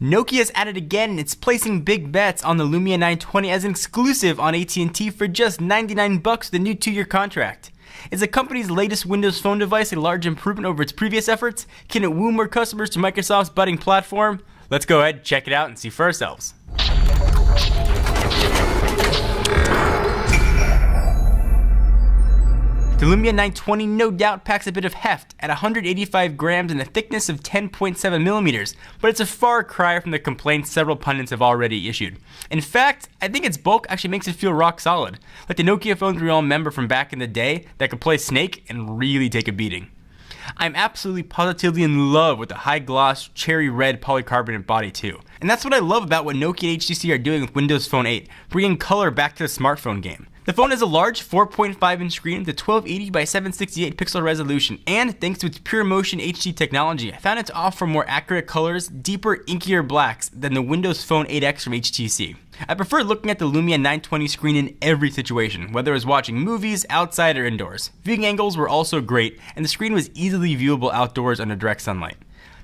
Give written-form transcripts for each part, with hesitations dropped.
Nokia's at it again, and it's placing big bets on the Lumia 920 as an exclusive on AT&T for just $99 with a new 2-year contract. Is the company's latest Windows Phone device a large improvement over its previous efforts? Can it woo more customers to Microsoft's budding platform? Let's go ahead, check it out, and see for ourselves. The Lumia 920 no doubt packs a bit of heft at 185 grams and a thickness of 10.7 millimeters, but it's a far cry from the complaints several pundits have already issued. In fact, I think its bulk actually makes it feel rock solid, like the Nokia phones we all remember from back in the day that could play Snake and really take a beating. I'm absolutely positively in love with the high gloss cherry red polycarbonate body too. And that's what I love about what Nokia and HTC are doing with Windows Phone 8, bringing color back to the smartphone game. The phone has a large 4.5-inch screen with a 1280 by 768 pixel resolution, and thanks to its Pure Motion HD technology, I found it to offer more accurate colors, deeper, inkier blacks than the Windows Phone 8X from HTC. I prefer looking at the Lumia 920 screen in every situation, whether it was watching movies, outside, or indoors. Viewing angles were also great, and the screen was easily viewable outdoors under direct sunlight.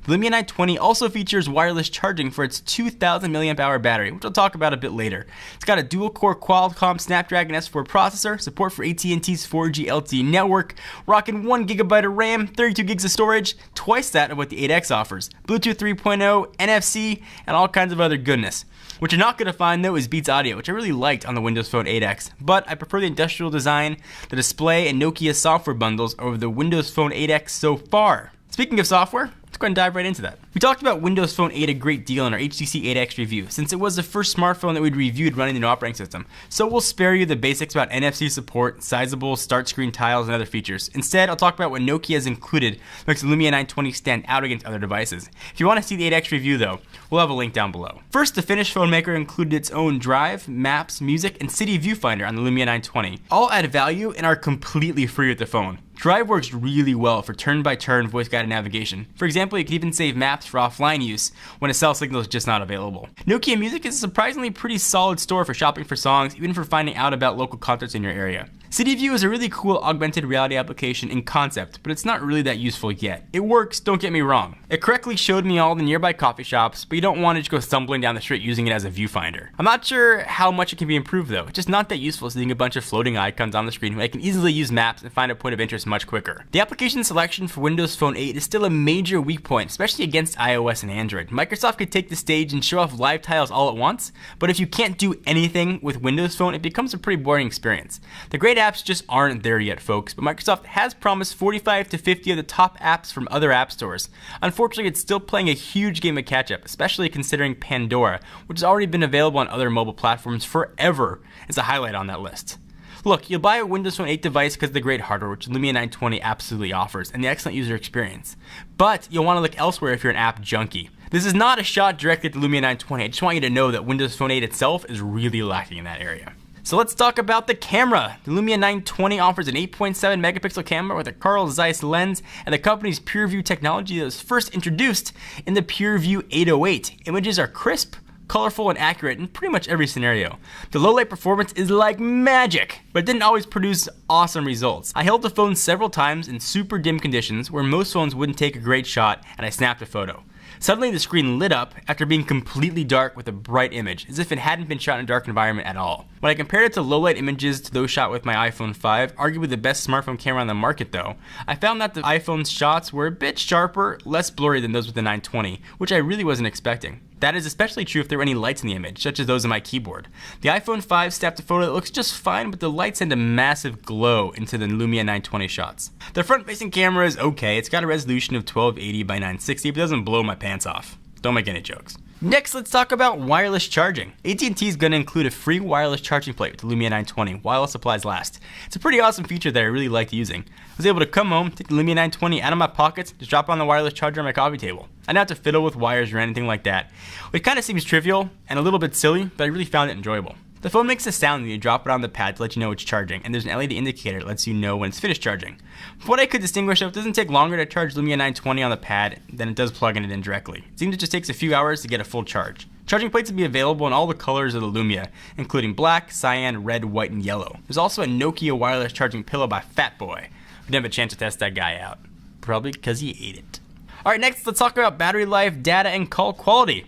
The Lumia 920 also features wireless charging for its 2000 mAh battery, which I'll talk about a bit later. It's got a dual-core Qualcomm Snapdragon S4 processor, support for AT&T's 4G LTE network, rocking 1GB of RAM, 32GB of storage, twice that of what the 8X offers, Bluetooth 3.0, NFC, and all kinds of other goodness. What you're not going to find though is Beats Audio, which I really liked on the Windows Phone 8X, but I prefer the industrial design, the display, and Nokia software bundles over the Windows Phone 8X so far. Speaking of software, let's go ahead and dive right into that. We talked about Windows Phone 8 a great deal in our HTC 8X review, since it was the first smartphone that we'd reviewed running the new operating system, so we'll spare you the basics about NFC support, sizable start screen tiles, and other features. Instead, I'll talk about what Nokia has included that makes the Lumia 920 stand out against other devices. If you want to see the 8X review though, we'll have a link down below. First, the Finnish phone maker included its own Drive, Maps, Music, and City Viewfinder on the Lumia 920. All add value and are completely free with the phone. Drive works really well for turn-by-turn voice-guided navigation. For example, you can even save maps for offline use when a cell signal is just not available. Nokia Music is a surprisingly pretty solid store for shopping for songs, even for finding out about local concerts in your area. City View is a really cool augmented reality application in concept, but it's not really that useful yet. It works, don't get me wrong. It correctly showed me all the nearby coffee shops, but you don't want to just go stumbling down the street using it as a viewfinder. I'm not sure how much it can be improved though. It's just not that useful seeing a bunch of floating icons on the screen when I can easily use maps and find a point of interest much quicker. The application selection for Windows Phone 8 is still a major weak point, especially against iOS and Android. Microsoft could take the stage and show off live tiles all at once, but if you can't do anything with Windows Phone, it becomes a pretty boring experience. The great apps just aren't there yet, folks, but Microsoft has promised 45 to 50 of the top apps from other app stores. Unfortunately, it's still playing a huge game of catch-up, especially considering Pandora, which has already been available on other mobile platforms forever, is a highlight on that list. Look, you'll buy a Windows Phone 8 device because of the great hardware, which Lumia 920 absolutely offers, and the excellent user experience. But you'll want to look elsewhere if you're an app junkie. This is not a shot directly at the Lumia 920, I just want you to know that Windows Phone 8 itself is really lacking in that area. So let's talk about the camera. The Lumia 920 offers an 8.7 megapixel camera with a Carl Zeiss lens and the company's PureView technology that was first introduced in the PureView 808. Images are crisp, colorful, and accurate in pretty much every scenario. The low light performance is like magic, but it didn't always produce awesome results. I held the phone several times in super dim conditions where most phones wouldn't take a great shot, and I snapped a photo. Suddenly the screen lit up after being completely dark with a bright image, as if it hadn't been shot in a dark environment at all. When I compared it to low light images to those shot with my iPhone 5, arguably the best smartphone camera on the market though, I found that the iPhone's shots were a bit sharper, less blurry than those with the 920, which I really wasn't expecting. That is especially true if there were any lights in the image, such as those on my keyboard. The iPhone 5 snapped a photo that looks just fine, but the lights send a massive glow into the Lumia 920 shots. The front-facing camera is okay. It's got a resolution of 1280 by 960, but it doesn't blow my pants off. Don't make any jokes. Next, let's talk about wireless charging. AT&T is going to include a free wireless charging plate with the Lumia 920 while supplies last. It's a pretty awesome feature that I really liked using. I was able to come home, take the Lumia 920 out of my pockets, just drop it on the wireless charger on my coffee table. I didn't have to fiddle with wires or anything like that. It kind of seems trivial and a little bit silly, but I really found it enjoyable. The phone makes a sound when you drop it on the pad to let you know it's charging, and there's an LED indicator that lets you know when it's finished charging. From what I could distinguish, it doesn't take longer to charge Lumia 920 on the pad than it does plugging it in directly. It seems it just takes a few hours to get a full charge. Charging plates will be available in all the colors of the Lumia, including black, cyan, red, white, and yellow. There's also a Nokia wireless charging pillow by Fatboy. We didn't have a chance to test that guy out. Probably because he ate it. Alright, next let's talk about battery life, data, and call quality.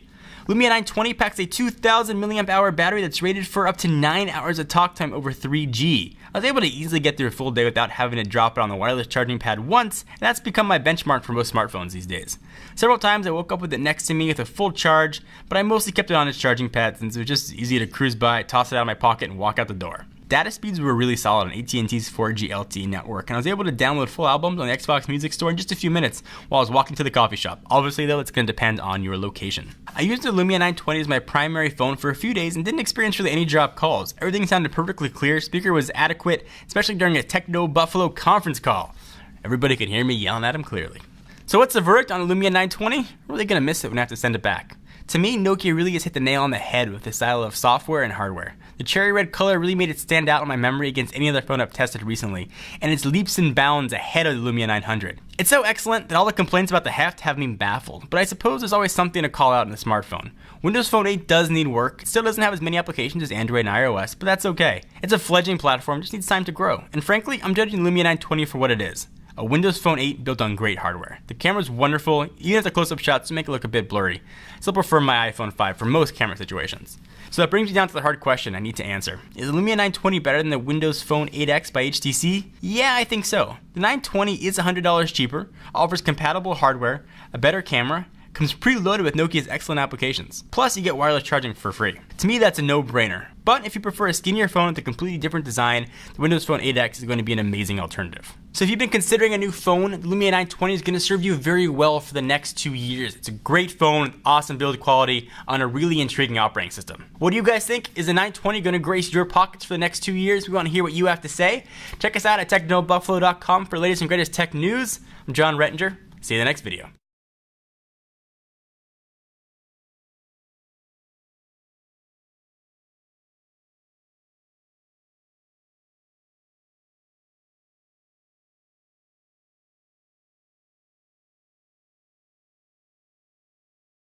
Lumia 920 packs a 2000 mAh battery that's rated for up to 9 hours of talk time over 3G. I was able to easily get through a full day without having to drop it on the wireless charging pad once, and that's become my benchmark for most smartphones these days. Several times I woke up with it next to me with a full charge, but I mostly kept it on its charging pad since it was just easy to cruise by, toss it out of my pocket, and walk out the door. Data speeds were really solid on AT&T's 4G LTE network, and I was able to download full albums on the Xbox Music Store in just a few minutes while I was walking to the coffee shop. Obviously though, it's going to depend on your location. I used the Lumia 920 as my primary phone for a few days and didn't experience really any dropped calls. Everything sounded perfectly clear, speaker was adequate, especially during a Techno Buffalo conference call. Everybody could hear me yelling at him clearly. So what's the verdict on the Lumia 920? I'm really going to miss it when I have to send it back. To me, Nokia really has hit the nail on the head with the style of software and hardware. The cherry red color really made it stand out in my memory against any other phone I've tested recently, and it's leaps and bounds ahead of the Lumia 900. It's so excellent that all the complaints about the heft have me baffled, but I suppose there's always something to call out in a smartphone. Windows Phone 8 does need work. It still doesn't have as many applications as Android and iOS, but that's okay. It's a fledgling platform, just needs time to grow. And frankly, I'm judging Lumia 920 for what it is. A Windows Phone 8 built on great hardware. The camera's wonderful, even if the close-up shots make it look a bit blurry. I still prefer my iPhone 5 for most camera situations. So that brings me down to the hard question I need to answer. Is the Lumia 920 better than the Windows Phone 8X by HTC? Yeah, I think so. The 920 is $100 cheaper, offers compatible hardware, a better camera, comes preloaded with Nokia's excellent applications. Plus, you get wireless charging for free. To me, that's a no-brainer. But if you prefer a skinnier phone with a completely different design, the Windows Phone 8X is going to be an amazing alternative. So if you've been considering a new phone, the Lumia 920 is going to serve you very well for the next 2 years. It's a great phone with awesome build quality on a really intriguing operating system. What do you guys think? Is the 920 going to grace your pockets for the next 2 years? We want to hear what you have to say. Check us out at technobuffalo.com for latest and greatest tech news. I'm John Rettinger. See you in the next video.